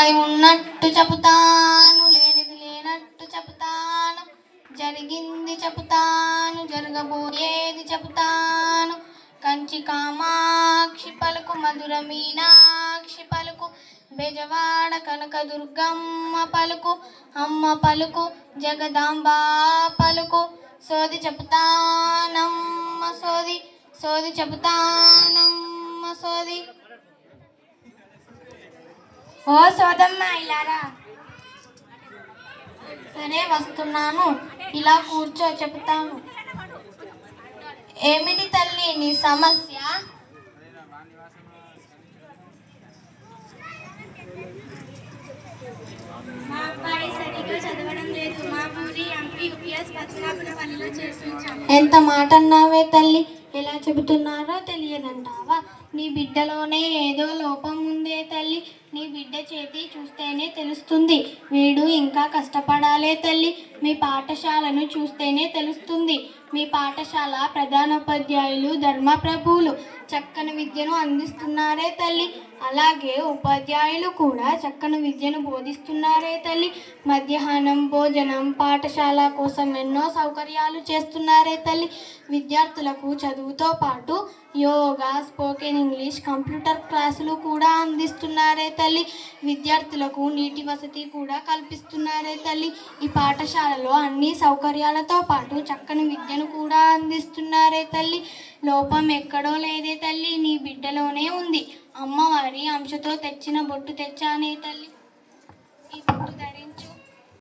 ఉన్నది ఉన్నట్టు చెబుతాను, లేనిది లేనట్టు చెబుతాను, జరిగింది చెబుతాను, జరగబోయేది చెబుతాను. కంచి కామాక్షి పలుకు, మధుర మీనాక్షి పలుకు, బెజవాడ కనకదుర్గమ్మ పలుకు, అమ్మ పలుకు, జగదాంబ పలుకు. సోది చెబుతానమ్మ సోది, సోది చెబుతానమ్మ సోది. ఓ సోదమ్మ ఇలారా. సరే వస్తున్నాను, ఇలా కూర్చో చెబుతాను. ఏమిటి తల్లి నీ సమస్య? మా అబ్బాయి సరిగ్గా చదవడం లేదు. మా ఊరి ఎంపీ యూపీఎస్ పచ్చనాపురపల్లిలో చేర్పించాము. ఎంత మాట అన్నావే తల్లి, ఎలా చెబుతున్నారో తెలియదంటావా? నీ బిడ్డలోనే ఏదో లోపం ఉందే తల్లి. నీ బిడ్డ చేతి చూస్తేనే తెలుస్తుంది. వీడు ఇంకా కష్టపడాలే తల్లి. మీ పాఠశాలను చూస్తేనే తెలుస్తుంది. మీ పాఠశాల ప్రధానోపాధ్యాయులు ధర్మప్రభువులు చక్కని విద్యను అందిస్తున్నారే తల్లి. అలాగే ఉపాధ్యాయులు కూడా చక్కని విద్యను బోధిస్తున్నారే తల్లి. మధ్యాహ్నం భోజనం, పాఠశాల కోసం ఎన్నో సౌకర్యాలు చేస్తున్నారే తల్లి. విద్యార్థులకు చదువుతో పాటు యోగా, స్పోకెన్ ఇంగ్లీష్, కంప్యూటర్ క్లాసులు కూడా అందిస్తున్నారే తల్లి. విద్యార్థులకు నీటి వసతి కూడా కల్పిస్తున్నారే తల్లి. ఈ పాఠశాలలో అన్ని సౌకర్యాలతో పాటు చక్కని విద్యను కూడా అందిస్తున్నారే తల్లి. లోపం ఎక్కడో లేదే తల్లి, నీ బిడ్డలోనే ఉంది. అమ్మవారి అంశతో తెచ్చిన బొట్టు తెచ్చానే తల్లి. ఈ బొట్టు